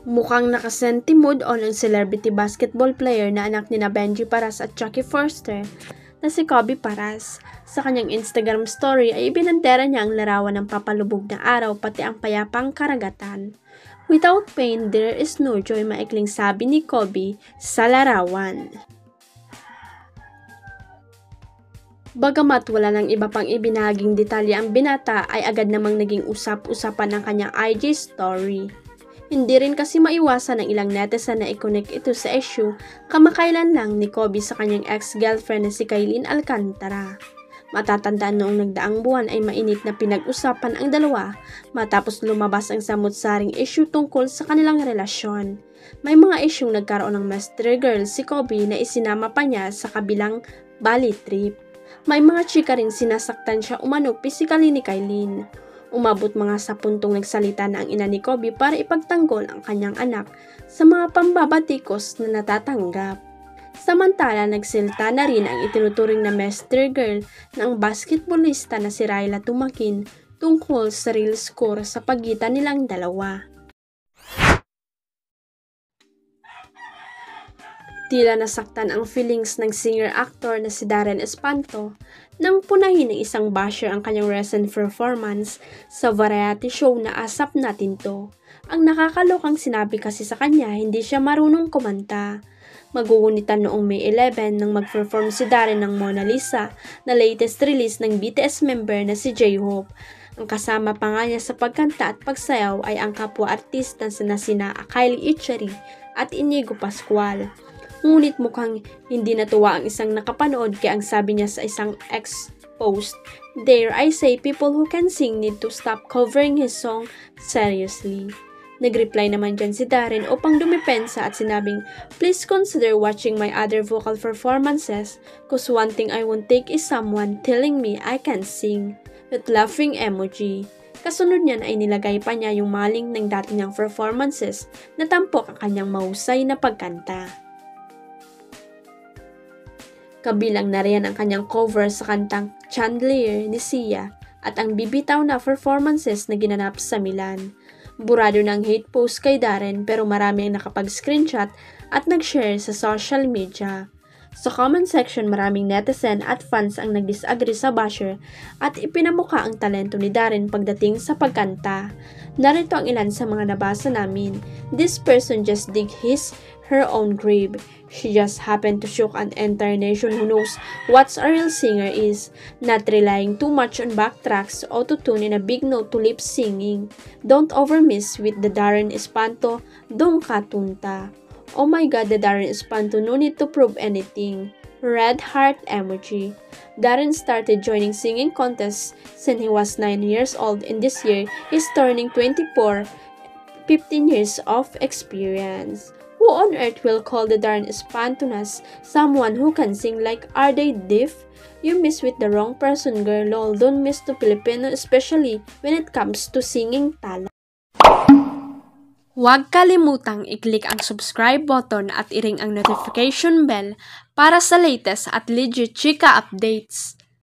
Mukhang nakasenti mood on ang celebrity basketball player na anak ni Benji Paras at Chucky Forster na si Kobe Paras. Sa kanyang Instagram story ay ibinandera niya ang larawan ng papalubog na araw pati ang payapang karagatan. "Without pain, there is no joy," maikling sabi ni Kobe sa larawan. Bagamat wala nang iba pang ibinahaging detalye ang binata ay agad namang naging usap-usapan ng kanyang IG story. Hindi rin kasi maiwasan ng ilang netizen na i-connect ito sa issue kamakailan lang ni Kobe sa kanyang ex-girlfriend na si Kailin Alcantara. Matatandaan noong nagdaang buwan ay mainit na pinag-usapan ang dalawa matapos lumabas ang samut-saring issue tungkol sa kanilang relasyon. May mga isyung nagkaroon ng mystery girl si Kobe na isinama pa niya sa kabilang Bali trip. May mga chika ring sinasaktan siya umano physically ni Kailin. Umabot mga sa puntong nagsalita na ang ina ni Kobe para ipagtanggol ang kanyang anak sa mga pambabatikos na natatanggap. Samantala, nagsilta na rin ang itinuturing na mystery girl ng basketballista na si Rayla Tumakin tungkol sa real score sa pagitan nilang dalawa. Tila nasaktan ang feelings ng singer-actor na si Darren Espanto nang punahin ng isang basher ang kanyang recent performance sa variety show na Asap Natin To. Ang nakakalokang sinabi kasi sa kanya hindi siya marunong kumanta. Magugunitan noong May 11 nang mag-perform si Darren ng Mona Lisa na latest release ng BTS member na si J-Hope. Ang kasama pa nga niya sa pagkanta at pagsayaw ay ang kapwa-artista na sina Kylie Icheri at Inigo Pascual. Ngunit mukhang hindi natuwa ang isang nakapanood kaya ang sabi niya sa isang ex-post, "Dare I say people who can sing need to stop covering his song seriously." Nag-reply naman dyan si Darren upang dumipensa at sinabing, "Please consider watching my other vocal performances cause one thing I won't take is someone telling me I can sing," with laughing emoji. Kasunod niyan ay nilagay pa niya yung mga link ng dati niyang performances na tampok ang kanyang mahusay na pagkanta. Kabilang na riyan ang kanyang cover sa kantang Chandelier ni Sia at ang bibitaw na performances na ginanap sa Milan. Burado ng hate post kay Darren pero marami ang nakapag-screenshot at nag-share sa social media. Sa comment section maraming netizen at fans ang nag-disagree sa basher at ipinamukha ang talento ni Darren pagdating sa pagkanta. Narito ang ilan sa mga nabasa namin. "This person just dig her own grave. She just happened to shock an entire nation who knows what a real singer is. Not relying too much on backtracks, auto-tune in a big note to lip singing. Don't overmiss with the Darren Espanto, Dong Katunta. Oh my god, the Darren Espanto, no need to prove anything. Red heart emoji." Darren started joining singing contests since he was 9 years old and this year he's turning 24, 15 years of experience. Who on earth will call the Darren Espantonas someone who can sing? Like, are they deaf? You miss with the wrong person, girl. Lol, don't miss to Filipino, especially when it comes to singing talent. Huwag kalimutang i-click ang subscribe button at i-ring ang notification bell para sa latest at legit chika updates.